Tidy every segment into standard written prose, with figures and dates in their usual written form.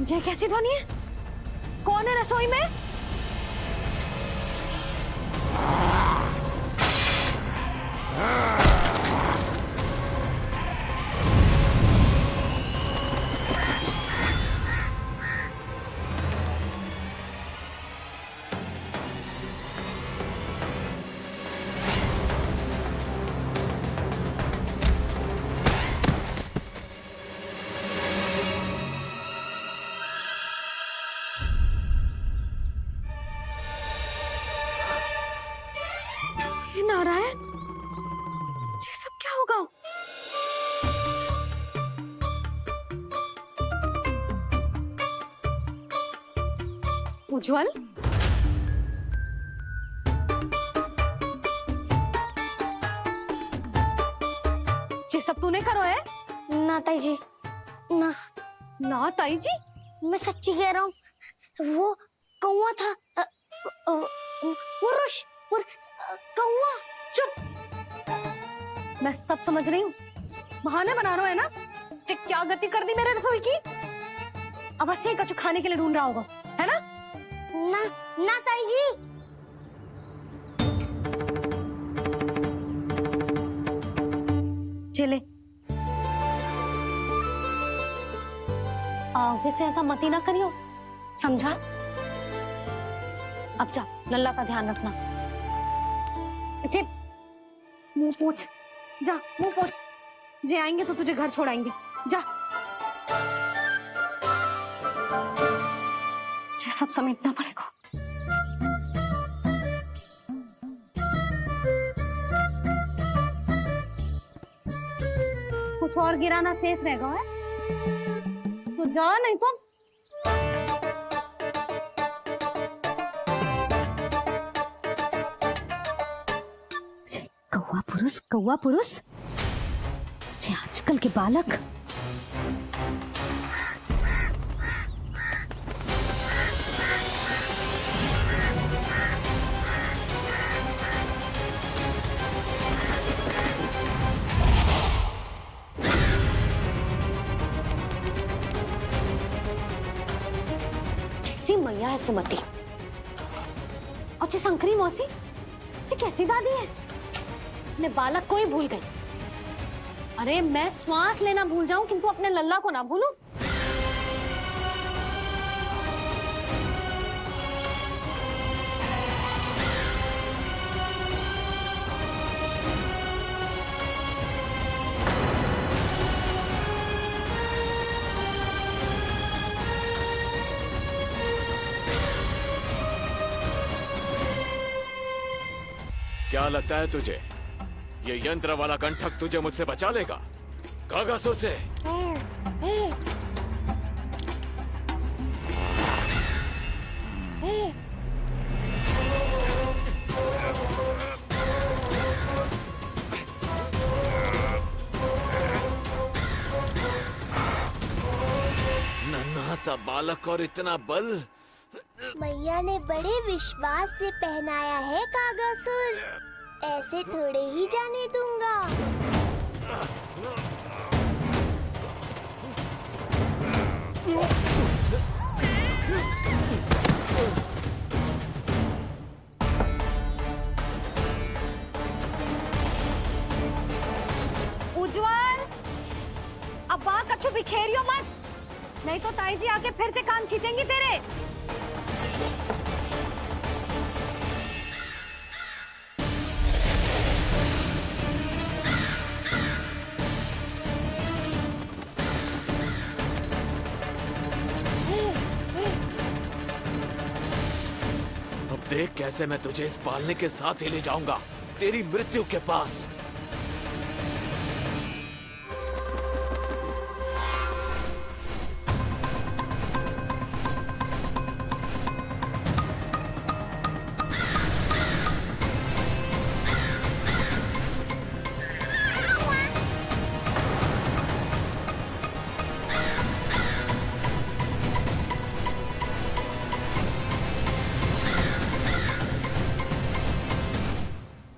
ये कैसी ध्वनि है? कौन है रसोई में? नारायण, ये सब क्या होगा? उज्जवल, ये सब तूने करो है? ना ताई जी, ना ना ताई जी, मैं सच्ची कह रहा हूँ। वो कौवा था, कौवा। चुप। मैं सब समझ रही हूँ, बहाने बना रहा है ना? क्या गति कर दी मेरे रसोई की? अब बस ये कछु खाने के लिए ढूंढ रहा होगा, है ना? ना ना ताई जी। चले, आगे से ऐसा मत ही ना करियो, समझा? अब जा, लल्ला का ध्यान रखना। चिप, मुंह पोछ, जा मुंह पोछ। जे आएंगे तो तुझे घर छोड़ाएंगे, जा। ये सब समेटना पड़ेगा। कुछ और गिराना शेष रहेगा है? तो जा, नहीं तो कौवा पुरुष, जे आजकल के बालक। कैसी मैया है सुमति, और ये शंकरी मौसी, ये कैसी दादी है? अपने बालक को ही भूल गई। अरे मैं श्वास लेना भूल जाऊं किंतु अपने लल्ला को ना भूलूं। क्या लगता है तुझे ये यंत्र वाला कंठक तुझे मुझसे बचा लेगा? कागासुर से। नन्हा सा बालक और इतना बल। मैया ने बड़े विश्वास से पहनाया है कागासुर, ऐसे थोड़े ही जाने दूंगा। उज्जवल, अब बात कछु बिखेरियो मत, नहीं तो ताई जी आके फिर से कान खींचेंगी तेरे। देख कैसे मैं तुझे इस पालने के साथ ही ले जाऊंगा तेरी मृत्यु के पास।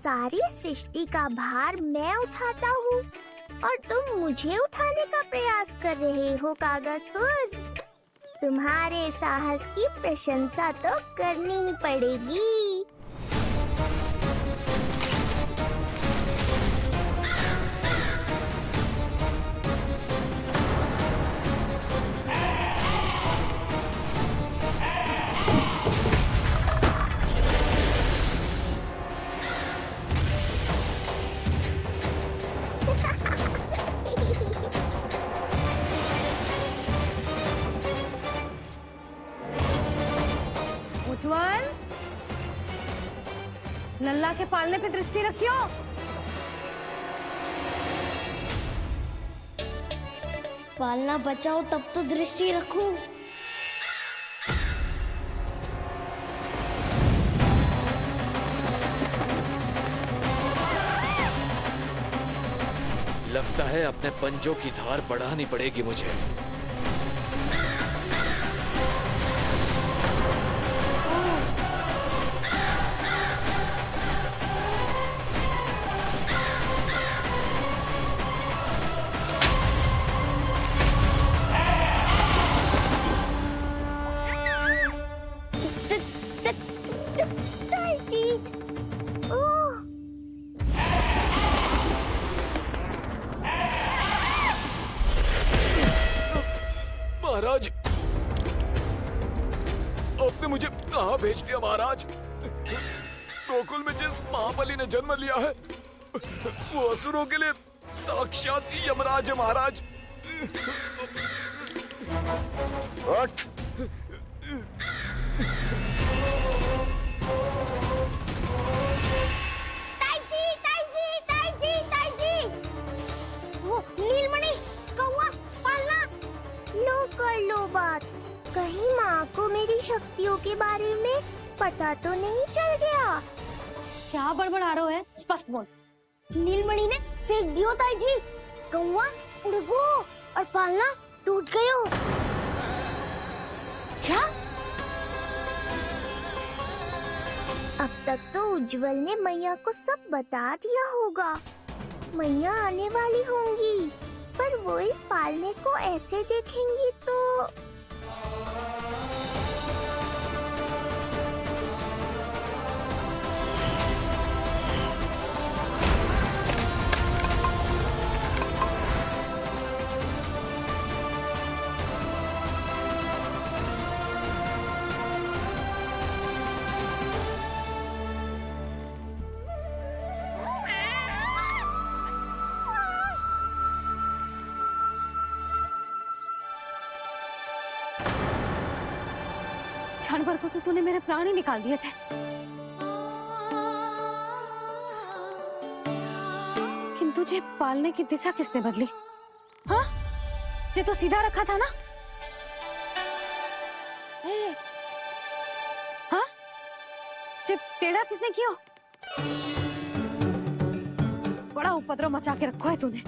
सारी सृष्टि का भार मैं उठाता हूँ और तुम मुझे उठाने का प्रयास कर रहे हो कागासुर। तुम्हारे साहस की प्रशंसा तो करनी ही पड़ेगी। उज्जवल, लल्ला के पालने पे दृष्टि रखियो। पालना बचाओ तब तो दृष्टि रखूं। लगता है अपने पंजों की धार बढ़ानी पड़ेगी मुझे। ताई, ओह, महाराज, आपने मुझे कहाँ भेज दिया महाराज? गोकुल में जिस महाबली ने जन्म लिया है वो असुरों के लिए साक्षात यमराज है महाराज। ताई, वो नीलमणि, कौवा, पालना, लो कर लो बात। कहीं माँ को मेरी शक्तियों के बारे में पता तो नहीं चल गया? क्या बड़बड़ा रहे हो है? स्पष्ट बोल। नीलमणि ने फेंक दियो ताई जी। कौवा उड़ गयो और पालना टूट गयो। क्या? अब तक तो उज्जवल ने मैया को सब बता दिया होगा। मैया आने वाली होंगी, पर वो इस पालने को ऐसे देखेंगी तो क्षण भर को तो तूने मेरे प्राण ही निकाल दिए थे, किंतु तुझे पालने की दिशा किसने बदली? हाँ, ये तो सीधा रखा था ना? हाँ, ये टेढ़ा किसने किया? बड़ा उपद्रव मचा के रखा है तूने।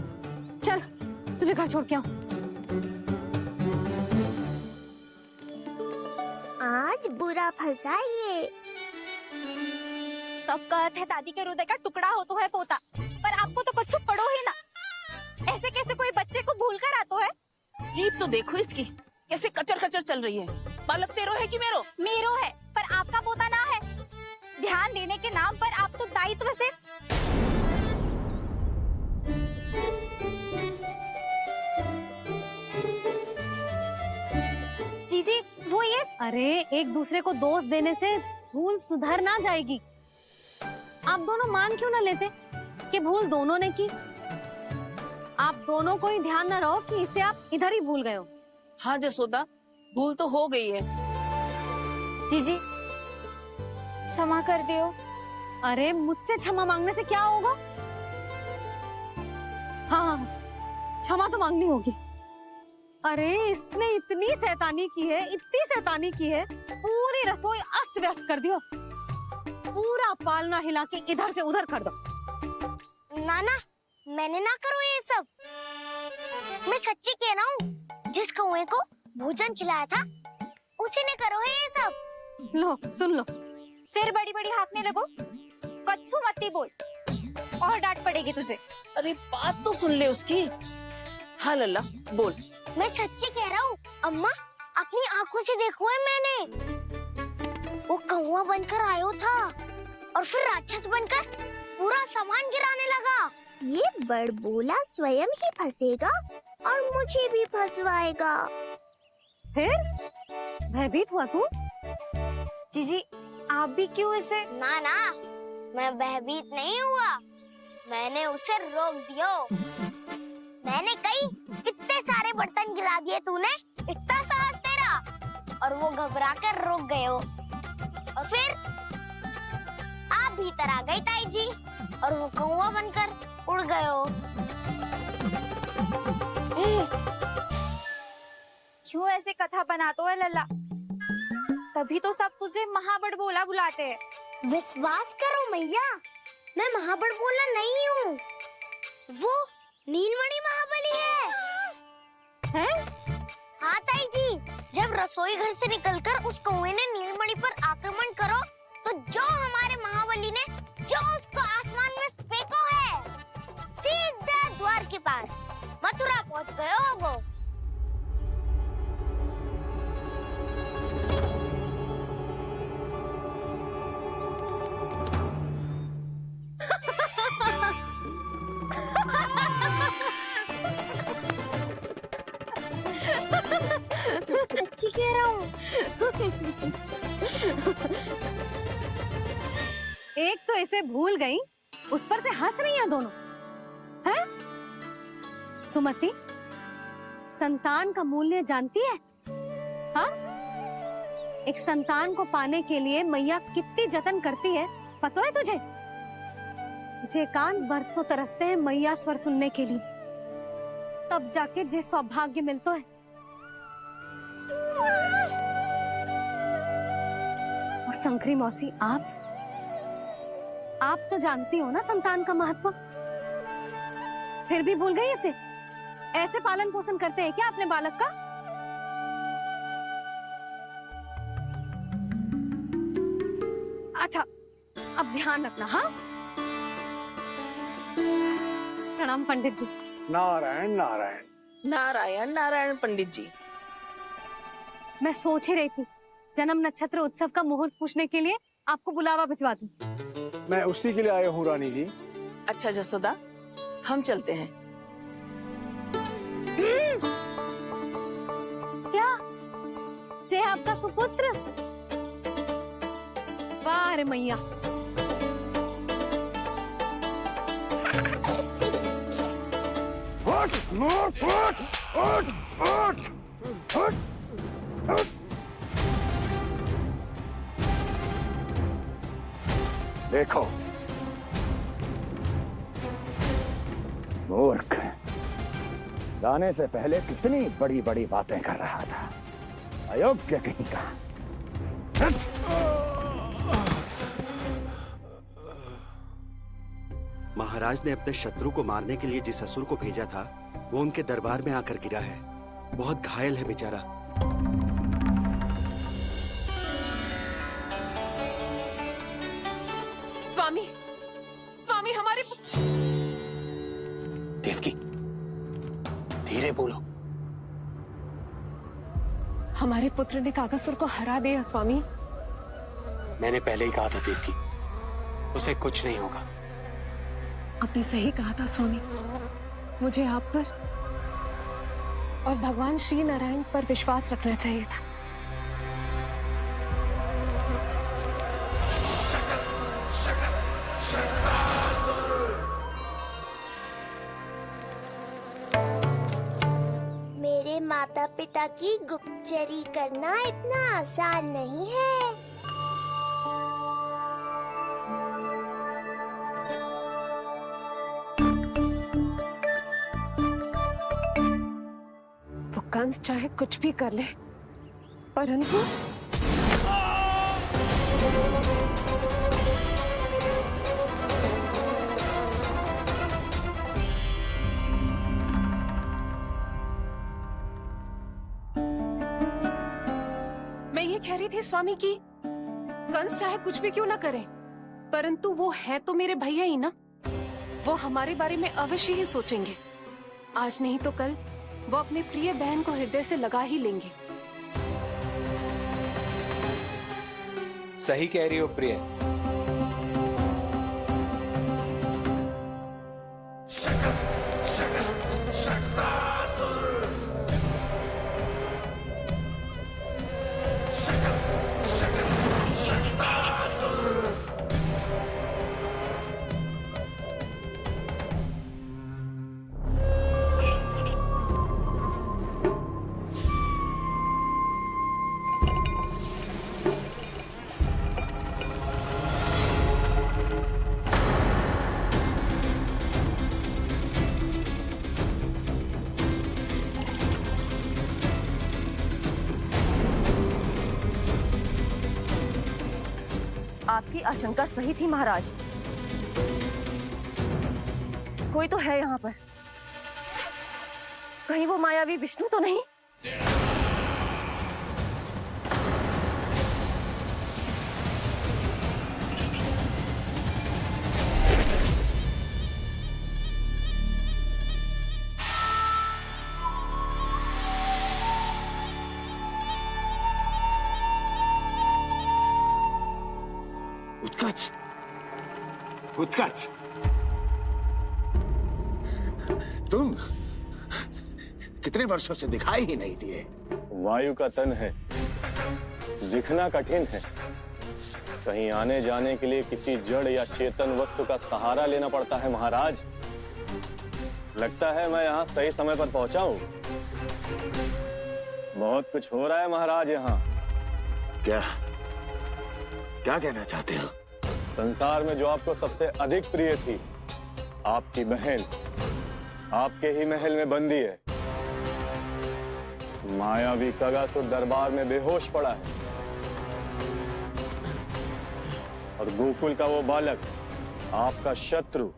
चल, तुझे घर छोड़ के आऊं। आज बुरा फंसा ये। सब कहते हैं दादी के हृदय का टुकड़ा हो तो है पोता, पर आपको तो कुछ पड़ो ही ना। ऐसे कैसे कोई बच्चे को भूल कर आतो है? जीप तो देखो इसकी, कैसे कचर कचर चल रही है। बालक तेरो है कि मेरो? मेरो है, पर आपका पोता ना है। ध्यान देने के नाम पर आप तो दायित्व से जीजी वो ये। अरे एक दूसरे को दोष देने से भूल सुधर ना जाएगी। आप दोनों मान क्यों ना लेते कि भूल दोनों ने की? आप दोनों को ही ध्यान न रहो कि इसे आप इधर ही भूल गए हो। हाँ जसोदा, भूल तो हो गई है। जीजी क्षमा कर दियो। अरे मुझसे क्षमा मांगने से क्या होगा? हाँ, क्षमा तो मांगनी होगी। अरे इसने इतनी शैतानी की है, इतनी शैतानी की है, पूरी रसोई अस्त व्यस्त कर दिया। पूरा पालना हिला के इधर से उधर कर दो। नाना, मैंने ना करो ये सब। मैं सच्ची कह रहा हूँ, जिस कौवे को भोजन खिलाया था उसी ने करो है ये सब। लो सुन लो। फिर बड़ी बड़ी हाँकने लगो। कच्छू मत बोल, और डांट पड़ेगी तुझे। अरे बात तो सुन ले उसकी। हाँ लल्ला बोल। मैं सच्ची कह रहा हूँ अम्मा, अपनी आंखों से देखो है मैंने। वो कौवा बनकर आयो था और फिर राक्षस बनकर पूरा सामान गिराने लगा। ये बड़बोला स्वयं ही फंसेगा और मुझे भी फंसवाएगा। फिर भयभीत हुआ तू? जीजी आप भी क्यों इसे? ना ना, मैं भयभीत नहीं हुआ, मैंने उसे रोक दिया। मैंने कही इतने सारे बर्तन गिरा दिए तूने, इतना साहस तेरा, और वो घबरा कर रुक गए हो। और फिर आप भीतर आ गई ताई जी और वो कौवा बनकर उड़ गए हो। क्यों ऐसे कथा बनाते हो लल्ला? तभी तो सब तुझे महाबड़बोला बुलाते हैं। विश्वास करो मैया, मैं महाबड़बोला नहीं हूँ, वो नीलमणि महाबली है। हाँ ताई जी, जब रसोई घर से निकलकर उस कौवे ने नीलमणि पर आक्रमण करो तो जो हमारे महाबली ने जो उसको आसमान में फेंको है, सीधा द्वार के पास मथुरा पहुँच गए होगो। सच्ची कह रहा हूँ। एक तो इसे भूल गई, उस पर से हंस रही हैं दोनों, हैं? सुमति, संतान का मूल्य जानती है? हाँ? एक संतान को पाने के लिए मैया कितनी जतन करती है, पता है तुझे? जे कान बरसों तरसते हैं मैया स्वर सुनने के लिए, तब जाके जे सौभाग्य मिलता है। और शंकरी मौसी, आप तो जानती हो ना संतान का महत्व, फिर भी भूल गई इसे? ऐसे पालन पोषण करते हैं क्या अपने बालक का? अच्छा, अब ध्यान रखना। हाँ, प्रणाम पंडित जी। नारायण नारायण। नारायण नारायण पंडित जी। मैं सोच ही रही थी जन्म नक्षत्र उत्सव का मुहूर्त पूछने के लिए आपको बुलावा भिजवा दूं। मैं उसी के लिए आया हूँ रानी जी। अच्छा जसोदा, हम चलते हैं। क्या जे आपका सुपुत्र? वाह रे मैया। देखो मूर्ख, जाने से पहले कितनी बड़ी बड़ी बातें कर रहा था, अयोग्य कहीं का। महाराज ने अपने शत्रु को मारने के लिए जिस असुर को भेजा था, वो उनके दरबार में आकर गिरा है। बहुत घायल है बेचारा। स्वामी, स्वामी हमारे देवकी, धीरे बोलो। हमारे पुत्र ने काकासुर को हरा दिया स्वामी। मैंने पहले ही कहा था देवकी, उसे कुछ नहीं होगा। आपने सही कहा था स्वामी, मुझे आप पर और भगवान श्री नारायण पर विश्वास रखना चाहिए था। मेरे माता पिता की गुप्तचरी करना इतना आसान नहीं है। वो कंस चाहे कुछ भी कर ले, परंतु मैं ये कह रही थी स्वामी कि कंस चाहे कुछ भी क्यों ना करे, परंतु वो है तो मेरे भैया ही ना। वो हमारे बारे में अवश्य ही सोचेंगे। आज नहीं तो कल वो अपने प्रिय बहन को हृदय से लगा ही लेंगे। सही कह रही हो प्रिय। आपकी आशंका सही थी महाराज। कोई तो है यहाँ पर। कहीं वो मायावी विष्णु तो नहीं? उत्कच, उत्कच, तुम कितने वर्षों से दिखाई ही नहीं दिए। वायु का तन है, दिखना कठिन है। कहीं आने जाने के लिए किसी जड़ या चेतन वस्तु का सहारा लेना पड़ता है महाराज। लगता है मैं यहाँ सही समय पर पहुंचा हूँ। बहुत कुछ हो रहा है महाराज यहाँ। क्या क्या कहना चाहते हो? संसार में जो आपको सबसे अधिक प्रिय थी, आपकी बहन, आपके ही महल में बंदी है। मायावी कगासुर दरबार में बेहोश पड़ा है और गोकुल का वो बालक, आपका शत्रु,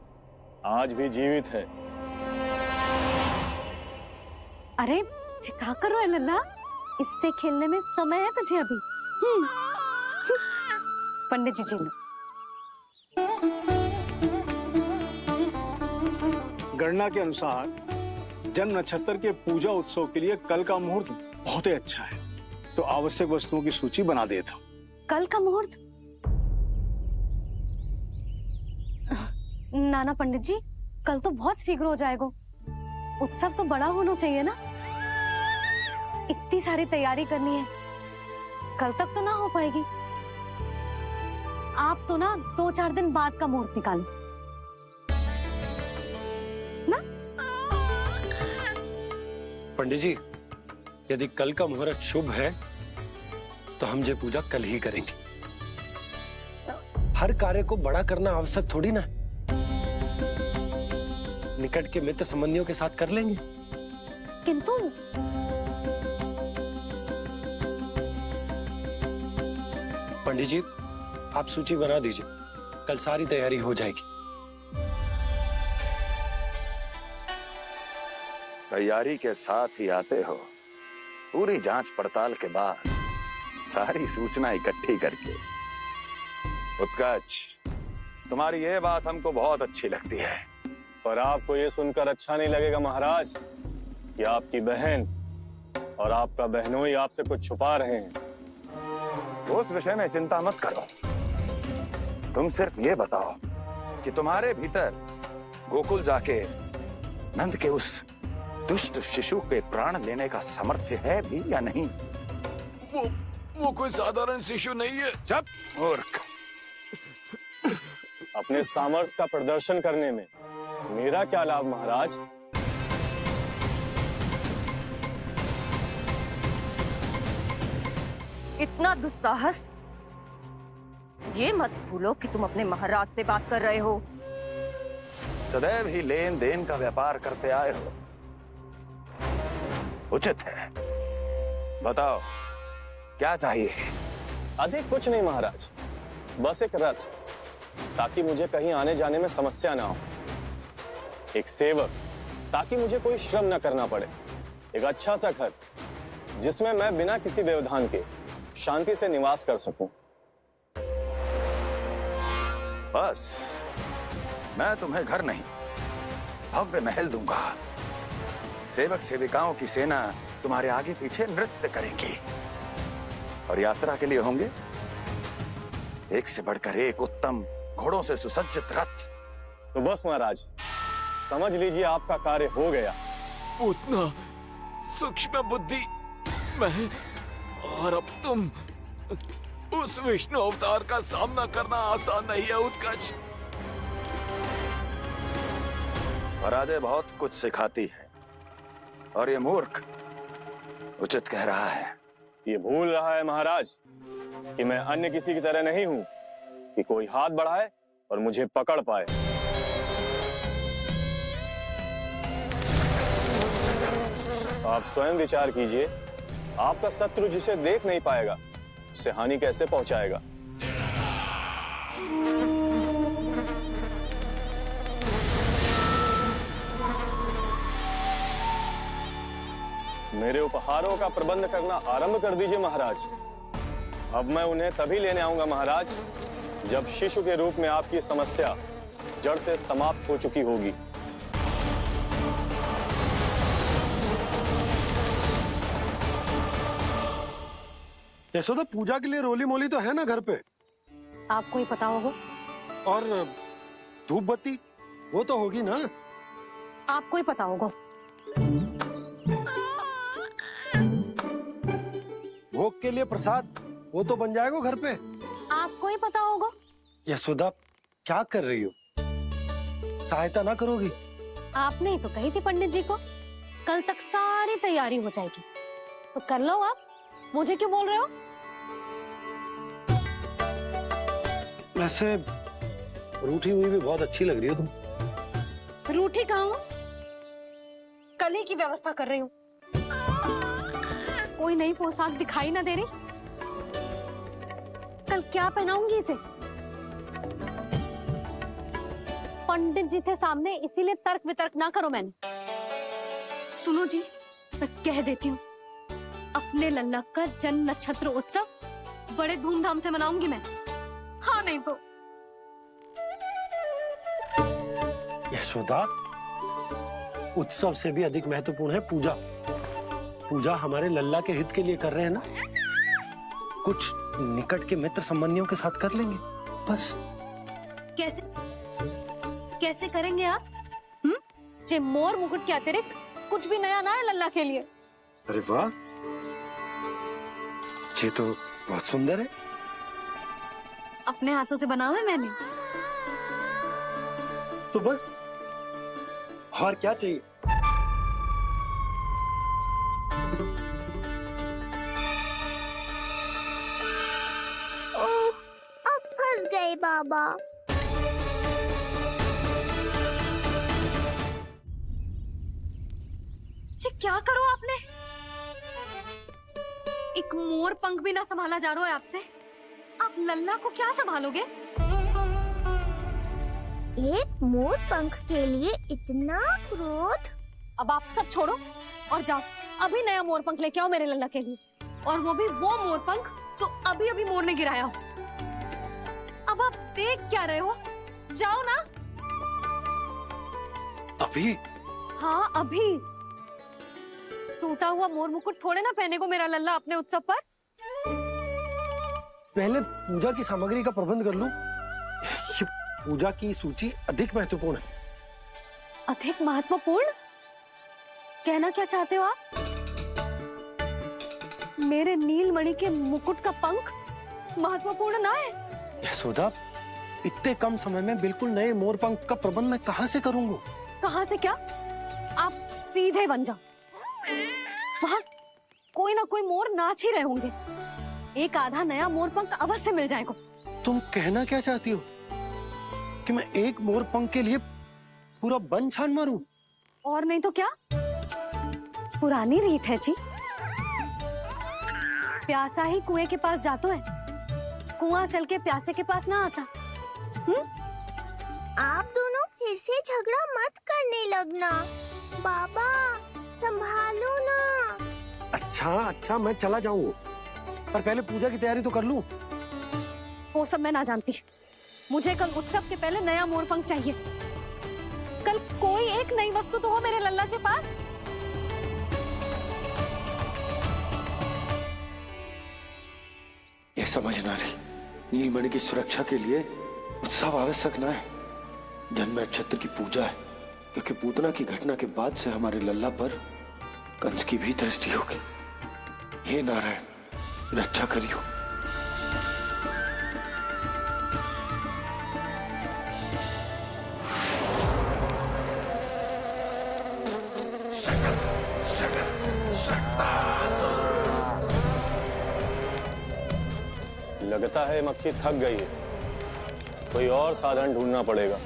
आज भी जीवित है। अरे क्या कर रहे हो लल्ला? इससे खेलने में समय है तुझे अभी। पंडित जी लो। गणना के अनुसार जन्म नक्षत्र के पूजा उत्सव के लिए कल का मुहूर्त बहुत ही अच्छा है, तो आवश्यक वस्तुओं की सूची बना देता हूँ। कल का मुहूर्त? नाना पंडित जी, कल तो बहुत शीघ्र हो जाएगा। उत्सव तो बड़ा होना चाहिए ना। इतनी सारी तैयारी करनी है, कल तक तो ना हो पाएगी। आप तो ना 2-4 दिन बाद का मुहूर्त निकालो ना। पंडित जी, यदि कल का मुहूर्त शुभ है तो हम ये पूजा कल ही करेंगे। हर कार्य को बड़ा करना आवश्यक थोड़ी ना। निकट के मित्र संबंधियों के साथ कर लेंगे। किंतु पंडित जी, आप सूची बना दीजिए, कल सारी तैयारी हो जाएगी। तैयारी के साथ ही आते हो, पूरी जांच पड़ताल के बाद सारी सूचना इकट्ठी करके। उत्कच, तुम्हारी ये बात हमको बहुत अच्छी लगती है। पर आपको ये सुनकर अच्छा नहीं लगेगा महाराज कि आपकी बहन और आपका बहनोई आपसे कुछ छुपा रहे हैं। उस विषय में चिंता मत करो। तुम सिर्फ ये बताओ कि तुम्हारे भीतर गोकुल जाके नंद के उस दुष्ट शिशु के प्राण लेने का सामर्थ्य है भी या नहीं? वो कोई साधारण शिशु नहीं है। चुप मूर्ख। अपने सामर्थ्य का प्रदर्शन करने में मेरा क्या लाभ महाराज? इतना दुस्साहस? ये मत भूलो कि तुम अपने महाराज से बात कर रहे हो। सदैव ही लेन देन का व्यापार करते आए हो, उचित है। बताओ क्या चाहिए? अधिक कुछ नहीं महाराज, बस एक रथ, ताकि मुझे कहीं आने जाने में समस्या ना हो। एक सेवक, ताकि मुझे कोई श्रम न करना पड़े। एक अच्छा सा घर, जिसमें मैं बिना किसी व्यवधान के शांति से निवास कर सकूं। बस, मैं तुम्हें घर नहीं, भव्य महल दूंगा। सेवक सेविकाओं की सेना तुम्हारे आगे पीछे नृत्य करेंगी और यात्रा के लिए होंगे एक से बढ़कर एक उत्तम घोड़ों से सुसज्जित रथ। तो बस महाराज, समझ लीजिए आपका कार्य हो गया। उतना सूक्ष्म बुद्धि मैं, और अब तुम, उस विष्णु अवतार का सामना करना आसान नहीं है उत्कच। महाराजे बहुत कुछ सिखाती है और ये मूर्ख उचित कह रहा है। ये भूल रहा है महाराज कि मैं अन्य किसी की तरह नहीं हूं कि कोई हाथ बढ़ाए और मुझे पकड़ पाए। आप स्वयं विचार कीजिए, आपका शत्रु जिसे देख नहीं पाएगा उससे हानि कैसे पहुंचाएगा। मेरे उपहारों का प्रबंध करना आरंभ कर दीजिए महाराज। अब मैं उन्हें तभी लेने आऊंगा महाराज जब शिशु के रूप में आपकी समस्या जड़ से समाप्त हो चुकी होगी। यशोदा, पूजा के लिए रोली मोली तो है ना घर पे? आपको ही पता होगा। और धूप बत्ती वो तो होगी ना? आपको ही पता होगा। भोग के लिए प्रसाद वो तो बन जाएगा घर पे। आपको ही पता होगा। यशोदा, क्या कर रही हो? सहायता ना करोगी? आपने ही तो कही थी पंडित जी को कल तक सारी तैयारी हो जाएगी, तो कर लो आप। मुझे क्यों बोल रहे हो? वैसे रूठी हुई भी बहुत अच्छी लग रही हो तुम। रूठी कहाँ हूँ? कल ही की व्यवस्था कर रही हूँ। कोई नई पोशाक दिखाई ना दे रही। कल क्या पहनाऊंगी इसे? पंडित जी थे सामने, इसीलिए तर्क वितर्क ना करो। मैंने सुनो जी, मैं कह देती हूँ, अपने लल्ला का जन्म नक्षत्र उत्सव बड़े धूमधाम से मनाऊंगी मैं। हाँ नहीं तो। यशोदा, उत्सव से भी अधिक महत्वपूर्ण है पूजा। पूजा हमारे लल्ला के हित के लिए कर रहे हैं ना। कुछ निकट के मित्र संबंधियों के साथ कर लेंगे बस। कैसे कैसे करेंगे आप? जे मोर मुकुट के अतिरिक्त कुछ भी नया ना है लल्ला के लिए। अरे वाह, ये तो बहुत सुंदर है। अपने हाथों से बनाया है मैंने। तो बस और क्या चाहिए? ओह, अब फंस गए बाबा। जी क्या करो आपने? एक मोर पंख भी ना संभाला जा रहा है आपसे। आप लल्ला को क्या संभालोगे? एक मोर पंख के लिए इतना क्रोध? अब आप सब छोड़ो और जाओ, अभी नया मोर पंख लेके आओ मेरे लल्ला के लिए, और वो भी वो मोर पंख जो अभी अभी मोर ने गिराया हो। अब आप देख क्या रहे हो? जाओ ना। अभी? हाँ अभी। टूटा हुआ मोर मुकुट थोड़े ना पहने को मेरा लल्ला अपने उत्सव पर। पहले पूजा की सामग्री का प्रबंध कर लूं। ये पूजा की सूची अधिक महत्वपूर्ण है। अधिक महत्वपूर्ण? कहना क्या चाहते हो आप? मेरे नीलमणि के मुकुट का पंख महत्वपूर्ण ना है? यशोदा, इतने कम समय में बिल्कुल नए मोर पंख का प्रबंध मैं कहां से करूंगा? कहां से क्या? आप सीधे बन जाओ। वहां कोई ना कोई मोर नाच ही रहे होंगे। एक आधा नया मोर पंख अवश्य मिल जाएगा। तुम कहना क्या चाहती हो कि मैं एक मोर पंख के लिए पूरा वन छान मारूं? और नहीं तो क्या, पुरानी रीत है जी। प्यासा ही कुएं के पास जातो है, कुआं चल के प्यासे के पास ना आता। आप दोनों फिर से झगड़ा मत करने लगना। बाबा संभालो ना। अच्छा, मैं चला जाऊंगा, पर पहले पूजा की तैयारी तो कर लूं। वो सब मैं ना जानती। मुझे कल उत्सव के पहले नया मोर पंख चाहिए। कल कोई एक नई वस्तु तो हो मेरे लल्ला के पास। ये समझ ना रही, नीलमणि की सुरक्षा के लिए उत्सव आवश्यक न है। जन्म नक्षत्र की पूजा है, क्योंकि पूतना की घटना के बाद से हमारे लल्ला पर कंस की भी दृष्टि होगी। हे नारायण, रक्षा करियो। लगता है मक्खी थक गई है, कोई और साधन ढूंढना पड़ेगा।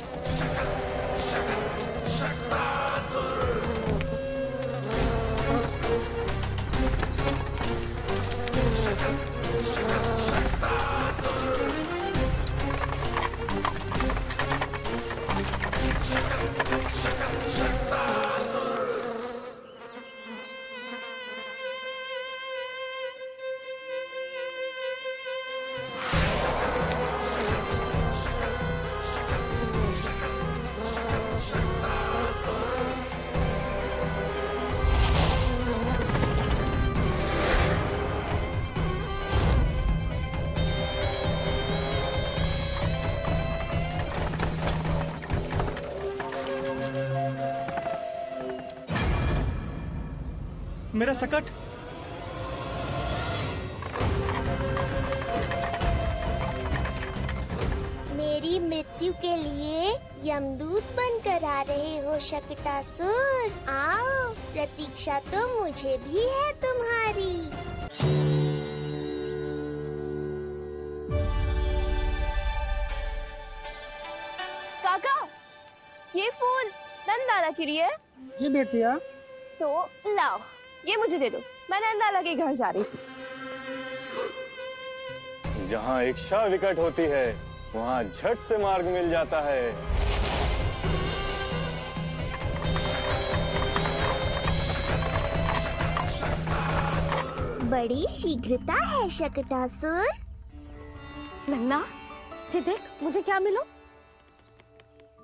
मेरा सकट। मेरी मृत्यु के लिए यमदूत बनकर आ रहे हो शकटासुर? आओ, प्रतीक्षा तो मुझे भी है तुम्हारी। काका, ये फूल नंदाला के लिए है? जी बेटिया। तो लाओ, ये मुझे दे दो, मैं नंदाला के घर जा रही हूँ। जहाँ इच्छा विकट होती है, वहाँ झट से मार्ग मिल जाता है। बड़ी शीघ्रता है शकटासुर। नन्ना, जी देख मुझे क्या मिलो।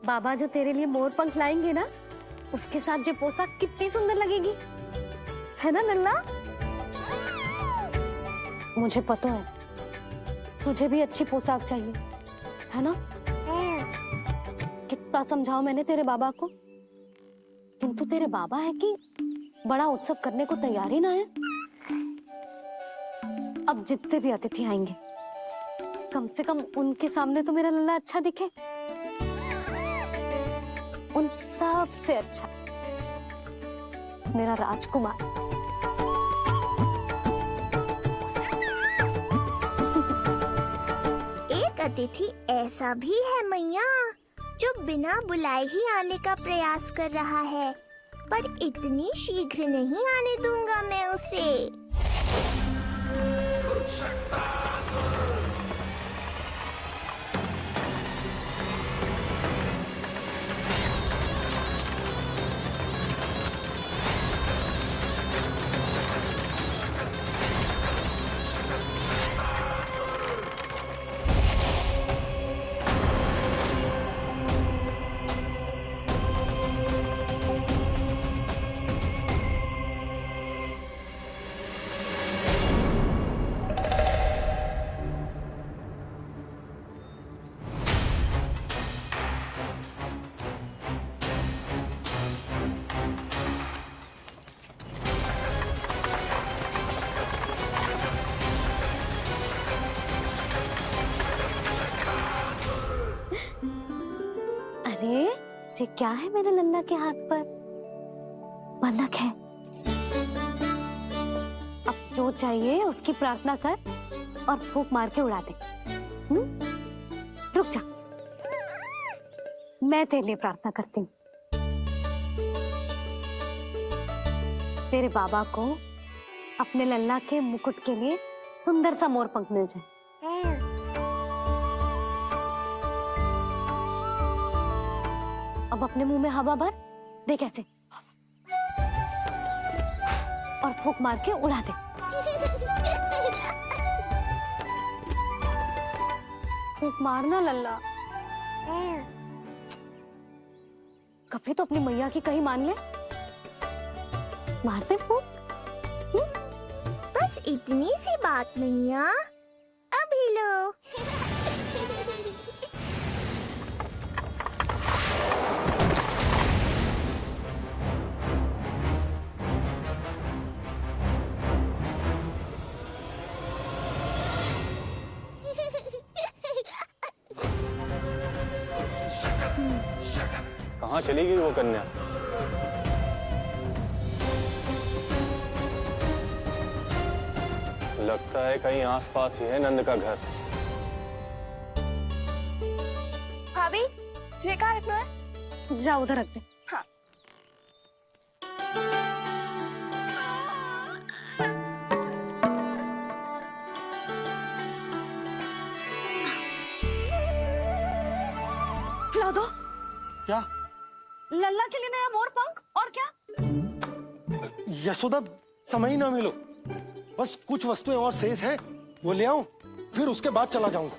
बाबा जो तेरे लिए मोर पंख लाएंगे ना, उसके साथ जो पोशाक कितनी सुंदर लगेगी, है ना नन्ना? मुझे पता है तुझे भी अच्छी पोशाक चाहिए, है ना? कितना समझाओ मैंने तेरे बाबा को, किंतु तेरे बाबा है कि बड़ा उत्सव करने को तैयार ही ना है। अब जितने भी अतिथि आएंगे, कम से कम उनके सामने तो मेरा लल्ला अच्छा दिखे। उन सब से अच्छा मेरा राजकुमार। एक अतिथि ऐसा भी है मैया, जो बिना बुलाए ही आने का प्रयास कर रहा है, पर इतनी शीघ्र नहीं आने दूंगा मैं उसे। अरे ये क्या है मेरे लल्ला के हाथ पर? पलक है। अब जो चाहिए उसकी प्रार्थना कर और फूंक मार के उड़ा दे। रुक जा, मैं तेरे लिए प्रार्थना करती हूँ। तेरे बाबा को अपने लल्ला के मुकुट के लिए सुंदर सा मोर पंख मिल जाए। अब अपने मुंह में हवा भर दे, कैसे, और फूंक मार के उड़ा दे। फूंक मारना लल्ला, कभी तो अपनी मैया की कहीं मान ले। मारते फूंक। बस इतनी सी बात मैया, अभी लो। कहाँ चली गई वो कन्या? लगता है कहीं आसपास ही है नंद का घर। भाभी ये कहाँ रखना है? जाओ उधर रख दे। हाँ। खिला दो। क्या? लल्ला के लिए नया मोर पंख और क्या? यशोदा, समय ही ना मिलो, बस कुछ वस्तुएं और शेष है, वो ले आऊं, फिर उसके बाद चला जाऊंगा।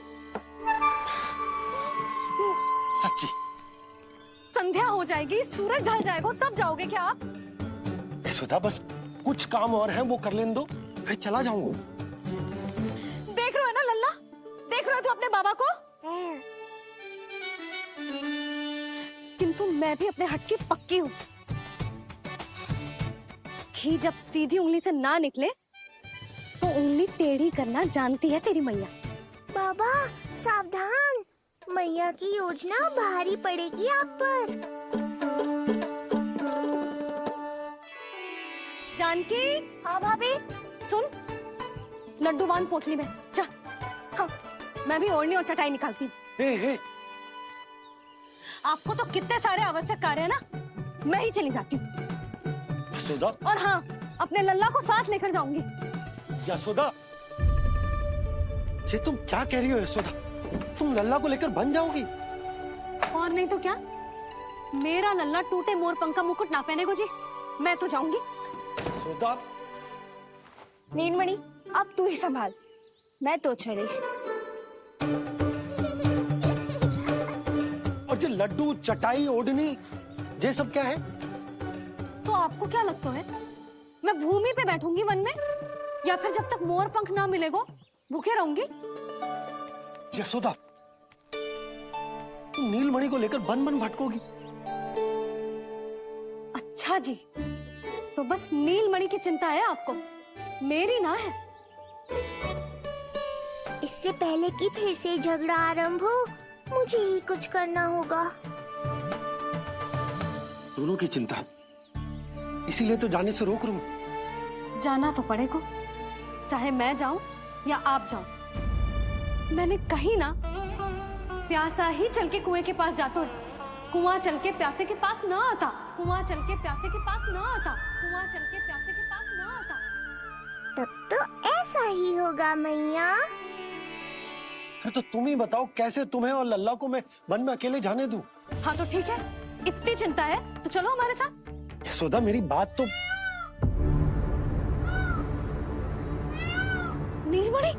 सच्ची। संध्या हो जाएगी, सूरज ढल जाएगा, तब जाओगे क्या आप? यशोदा, बस कुछ काम और है, वो कर लेने दो, फिर चला जाऊंगा। देख रहे हो ना लल्ला, देख रहे हो तो अपने बाबा को। किंतु मैं भी अपने हट की पक्की हूँ। घी जब सीधी उंगली से ना निकले तो उंगली टेढ़ी करना जानती है तेरी मैया। बाबा सावधान, मैया की योजना भारी पड़ेगी आप पर। जानकी। हाँ भाभी। सुन, लड्डू बांध पोटली में, जा। हाँ, मैं भी ओढ़नी और चटाई निकालती हूँ। आपको तो कितने सारे आवश्यक कार्य है ना, मैं ही चली जाती हूँ। यशोदा। और हाँ, अपने लल्ला को साथ लेकर जाऊंगी। यशोदा, ये तुम क्या कह रही हो यशोदा? तुम लल्ला को लेकर बन जाओगी? और नहीं तो क्या, मेरा लल्ला टूटे मोर पंख का मुकुट ना पहने को जी, मैं तो जाऊंगी। यशोदा। नीलमणि, अब तू ही संभाल, मैं तो चली। और ये लड्डू, चटाई, ओढ़नी, ये सब क्या है? तो आपको क्या लगता है, मैं भूमि पे बैठूंगी वन में, या फिर जब तक मोर पंख ना मिलेगा भूखे रहूंगी? यशोदा, तुम नीलमणि को लेकर बन बन भटकोगी। अच्छा जी, तो बस नीलमणि की चिंता है आपको, मेरी ना है। इससे पहले कि फिर से झगड़ा आरंभ हो, मुझे ही कुछ करना होगा। दोनों की चिंता, इसीलिए तो जाने से रोक रहा हूं। जाना तो पड़ेगा, चाहे मैं जाऊं या आप जाओ। मैंने कहीं ना, प्यासा ही चल के कुएं के पास जाता है, कुआं चल के प्यासे के पास ना आता, कुआं चल के प्यासे के पास ना आता, कुआं चल के प्यासे के पास ना आता। तब तो ऐसा ही होगा मैया। अरे तो तुम ही बताओ, कैसे तुम्हें और लल्ला को मैं वन में अकेले जाने दूं? हाँ तो ठीक है, इतनी चिंता है तो चलो हमारे साथ। यशोदा, मेरी बात तो। नीलमणि,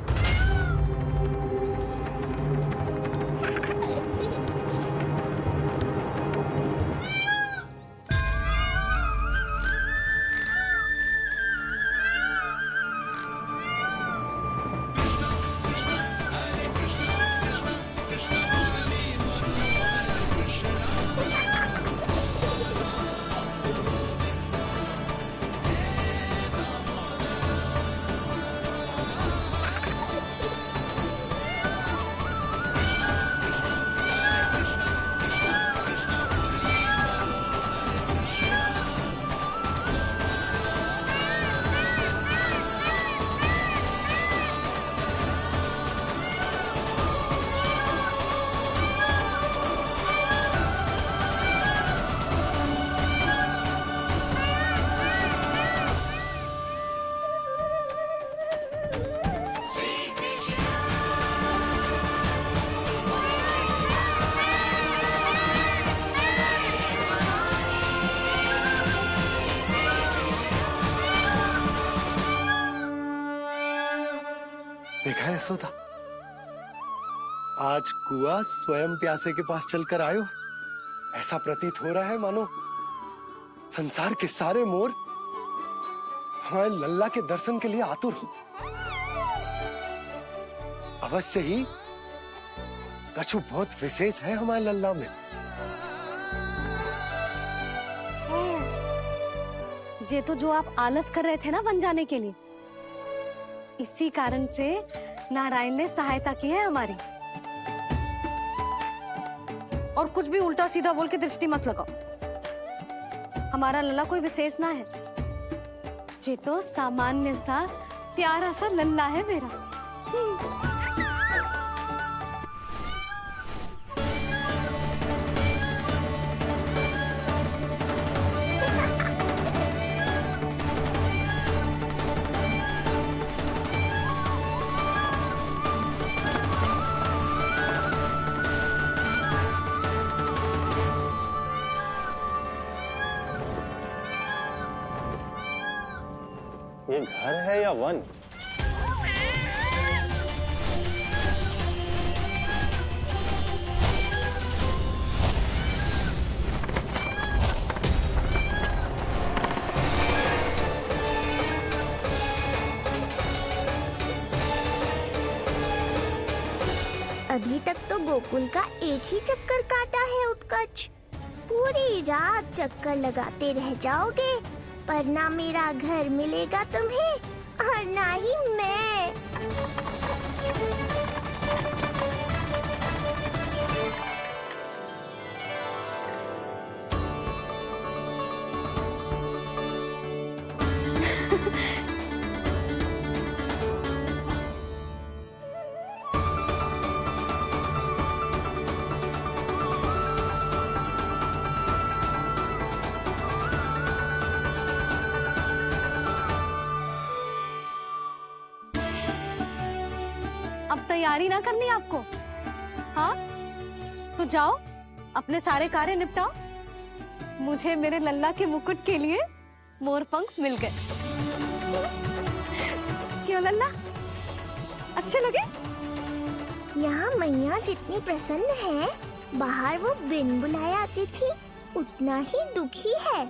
देखा है यशोदा, आज कुआ स्वयं प्यासे के पास चलकर आयो। ऐसा प्रतीत हो रहा है मानो संसार के सारे मोर हमारे लल्ला के दर्शन के लिए आतुर हो। अवश्य ही कछु बहुत विशेष है हमारे लल्ला में। ये तो जो आप आलस कर रहे थे ना वन जाने के लिए, इसी कारण से नारायण ने सहायता की है हमारी। और कुछ भी उल्टा सीधा बोल के दृष्टि मत लगाओ। हमारा लल्ला कोई विशेष ना है, ये तो सामान्य सा प्यारा सा लल्ला है मेरा। ये घर है या वन? अभी तक तो गोकुल का एक ही चक्कर काटा है उत्कर्ष। पूरी रात चक्कर लगाते रह जाओगे, पर ना मेरा घर मिलेगा तुम्हें और ना ही मैं। अब तैयारी ना करनी आपको? हाँ, तो जाओ अपने सारे कार्य निपटाओ। मुझे मेरे लल्ला के मुकुट के लिए मोर पंख मिल गए। क्यों लल्ला, अच्छे लगे? यहाँ मैया जितनी प्रसन्न है, बाहर वो बिन बुलाए आती थी उतना ही दुखी है।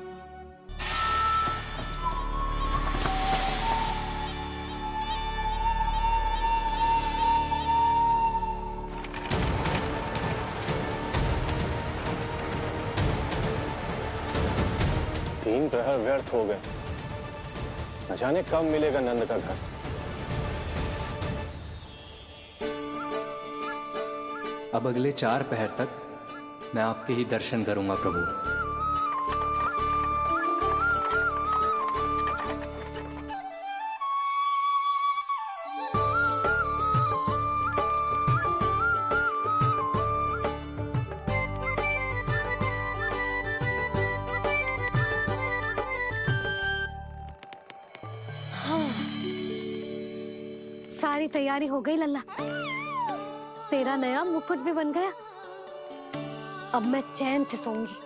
तीन प्रहर व्यर्थ हो गए, न जाने कब मिलेगा नंद का घर। अब अगले 4 पहर तक मैं आपके ही दर्शन करूंगा प्रभु। सारी तैयारी हो गई लल्ला, तेरा नया मुकुट भी बन गया। अब मैं चैन से सोऊंगी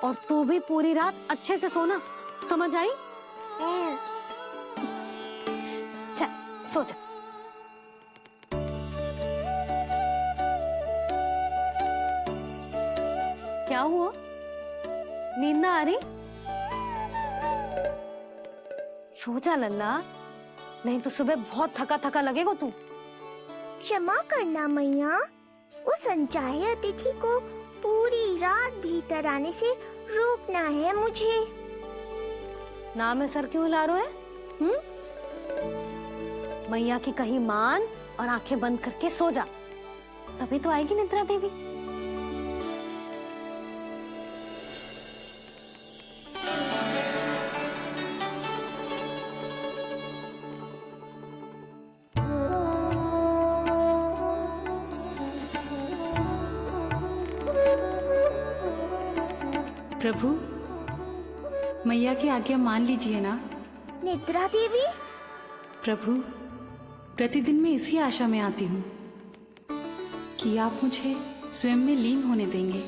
और तू भी पूरी रात अच्छे से सोना, समझ आई? चल सो जा। क्या हुआ, नींद ना आ रही? सो जा लल्ला, नहीं तो सुबह बहुत थका थका लगेगा तू। क्षमा करना मैया, उस अनचाहे अतिथि को पूरी रात भीतर आने से रोकना है मुझे। नाम में सर क्यों हिला रहे है? मैया की कहीं मान और आंखें बंद करके सो जा, तभी तो आएगी निद्रा देवी। प्रभु, मैया की आज्ञा मान लीजिए ना। निद्रा देवी? प्रभु, प्रतिदिन मैं इसी आशा में आती हूँ कि आप मुझे स्वयं में लीन होने देंगे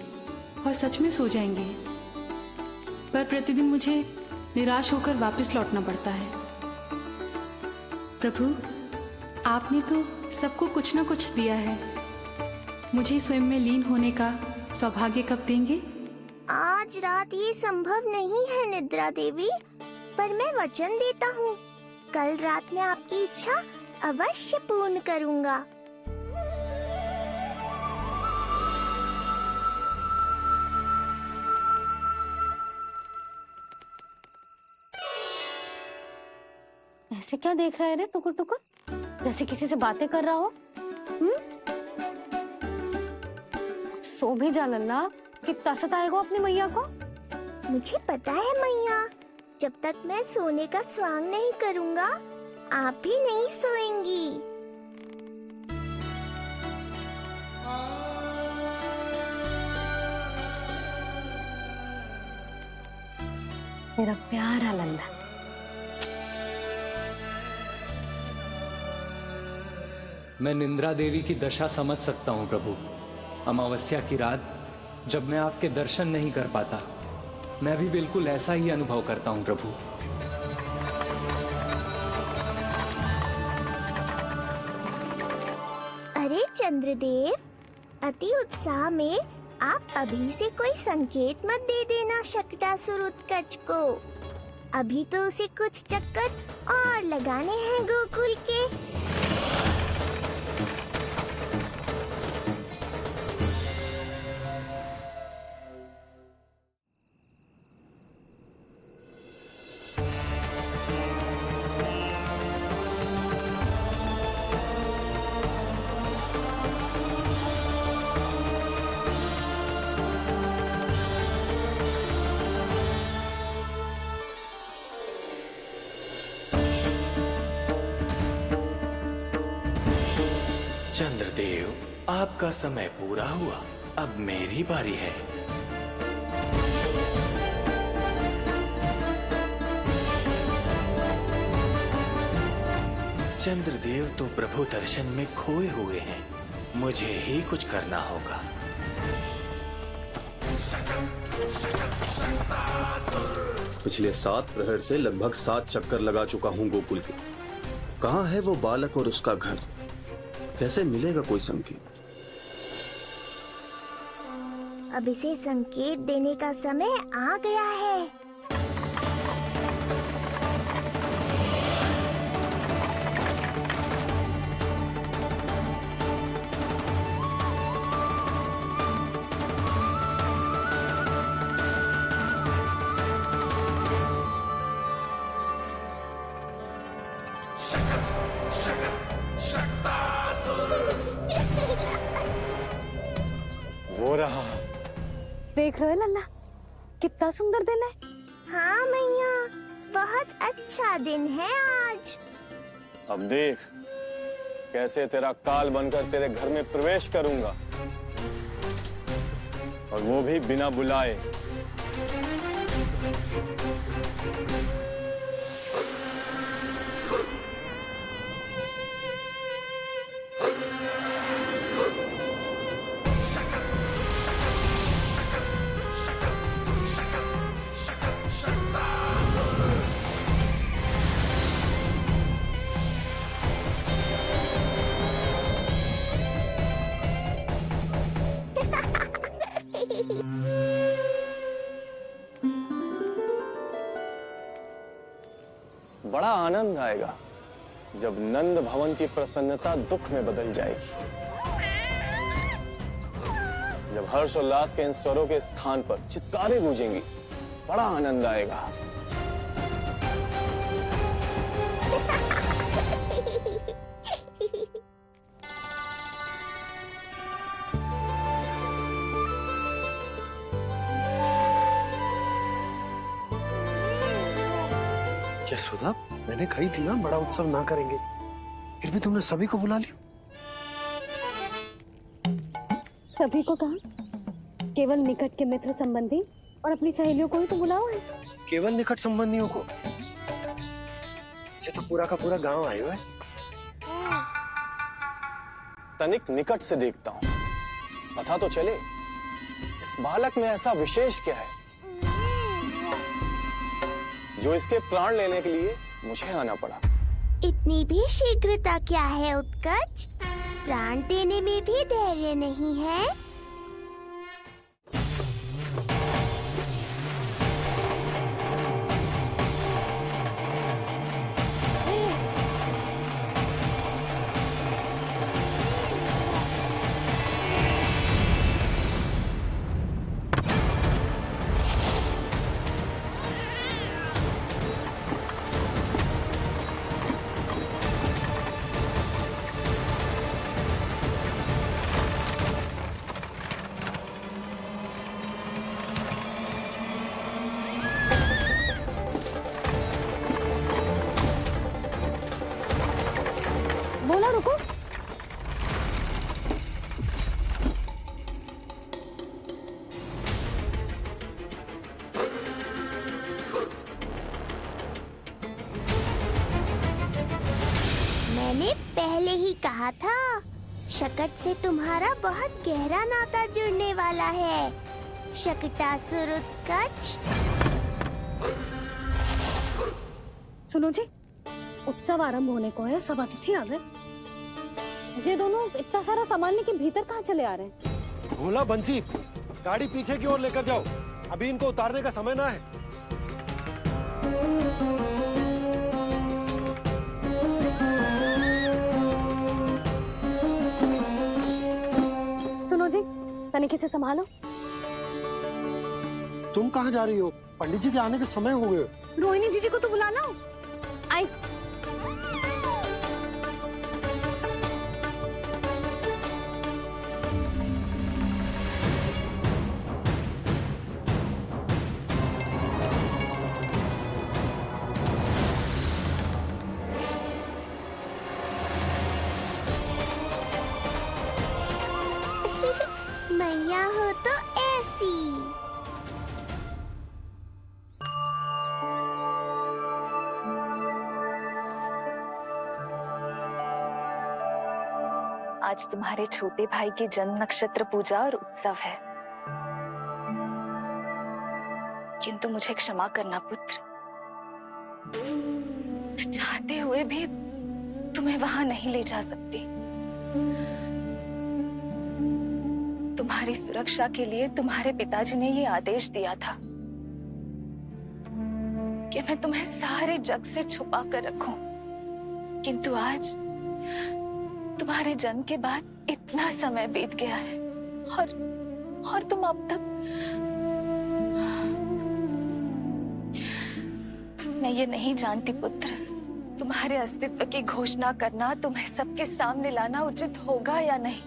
और सच में सो जाएंगे, पर प्रतिदिन मुझे निराश होकर वापस लौटना पड़ता है। प्रभु, आपने तो सबको कुछ ना कुछ दिया है, मुझे स्वयं में लीन होने का सौभाग्य कब देंगे? आज रात ये संभव नहीं है निद्रा देवी, पर मैं वचन देता हूँ कल रात में आपकी इच्छा अवश्य पूर्ण करूँगा। ऐसे क्या देख रहा है रे टुकुर टुकुर, जैसे किसी से बातें कर रहा हो? सो भी जा लल्ला, कितना सताएगा अपनी मैया को। मुझे पता है मैया, जब तक मैं सोने का स्वांग नहीं करूँगा, आप भी नहीं सोएंगी। मेरा प्यारा लल्ला। मैं निंद्रा देवी की दशा समझ सकता हूँ प्रभु। अमावस्या की रात जब मैं आपके दर्शन नहीं कर पाता, मैं भी बिल्कुल ऐसा ही अनुभव करता हूँ प्रभु। अरे चंद्रदेव, अति उत्साह में आप अभी से कोई संकेत मत दे देना शकटासुर उत्कच को। अभी तो उसे कुछ चक्कर और लगाने हैं गोकुल के। चंद्रदेव, आपका समय पूरा हुआ, अब मेरी बारी है। चंद्रदेव तो प्रभु दर्शन में खोए हुए हैं, मुझे ही कुछ करना होगा। पिछले 7 प्रहर से लगभग 7 चक्कर लगा चुका हूँ गोकुल के। कहाँ है वो बालक और उसका घर? कैसे मिलेगा कोई संकेत? अब इसे संकेत देने का समय आ गया है। वो रहा। देख रहे हो लल्ला, कितना सुंदर दिन है। हाँ मैया, बहुत अच्छा दिन है आज। अब देख कैसे तेरा काल बनकर तेरे घर में प्रवेश करूंगा, और वो भी बिना बुलाए। बड़ा आनंद आएगा जब नंद भवन की प्रसन्नता दुख में बदल जाएगी, जब हर्षोल्लास के इन स्वरों के स्थान पर चित्कारें गूंजेंगी। बड़ा आनंद आएगा। यशोदा, मैंने कही थी ना बड़ा उत्सव ना करेंगे, फिर भी तुमने सभी को बुला लिया। सभी को कहा? केवल निकट के मित्र संबंधी और अपनी सहेलियों को ही तो बुलाओ है। केवल निकट संबंधियों को? ये तो पूरा का पूरा गांव आया है। तनिक निकट से देखता हूं, पता तो चले इस बालक में ऐसा विशेष क्या है जो इसके प्राण लेने के लिए मुझे आना पड़ा। इतनी भी शीघ्रता क्या है उत्कच? प्राण देने में भी धैर्य नहीं है। रुको। मैंने पहले ही कहा था, शकट से तुम्हारा बहुत गहरा नाता जुड़ने वाला है। शकटासुर उत्कच। सुनो जी, उत्सव आरंभ होने को है, सब अतिथि आ गए। ये दोनों इतना सारा संभालने के भीतर कहाँ चले आ रहे हैं? भोला बंसी, गाड़ी पीछे की ओर लेकर जाओ, अभी इनको उतारने का समय ना है। सुनो जी, तनिके से संभालो। तुम कहाँ जा रही हो? पंडित जी के आने के समय हो गए। रोहिणी जीजी को तो बुला लो। आई। मैया हो तो ऐसी। आज तुम्हारे छोटे भाई की जन्म नक्षत्र पूजा और उत्सव है, किंतु मुझे क्षमा करना पुत्र, चाहते हुए भी तुम्हें वहां नहीं ले जा सकती। तुम्हारी सुरक्षा के लिए तुम्हारे पिताजी ने ये आदेश दिया था कि मैं तुम्हें सारे जग से छुपा कर रखूं, किंतु आज तुम्हारे जन्म के बाद इतना समय बीत गया है और तुम अब तक। मैं ये नहीं जानती पुत्र, तुम्हारे अस्तित्व की घोषणा करना, तुम्हें सबके सामने लाना उचित होगा या नहीं,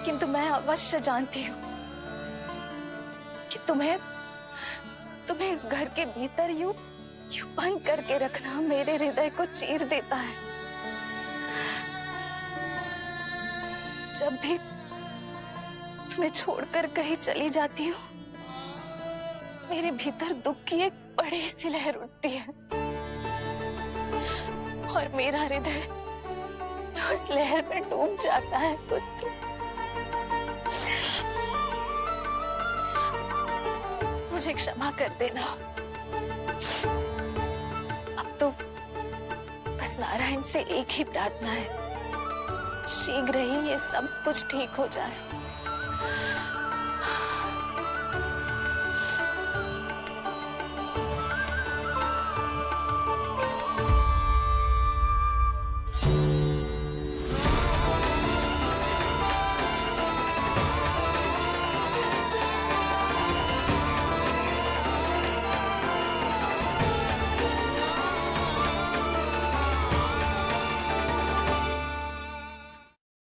किंतु मैं अवश्य जानती हूँ कि तुम्हें इस घर के भीतर यूं बंद करके रखना मेरे हृदय को चीर देता है। जब भी तुम्हें छोड़कर कहीं चली जाती हूँ, मेरे भीतर दुख की एक बड़ी सी लहर उठती है और मेरा हृदय उस लहर में डूब जाता है पुत्र। मुझे क्षमा कर देना। अब तो बस नारायण से एक ही प्रार्थना है, शीघ्र ही ये सब कुछ ठीक हो जाए।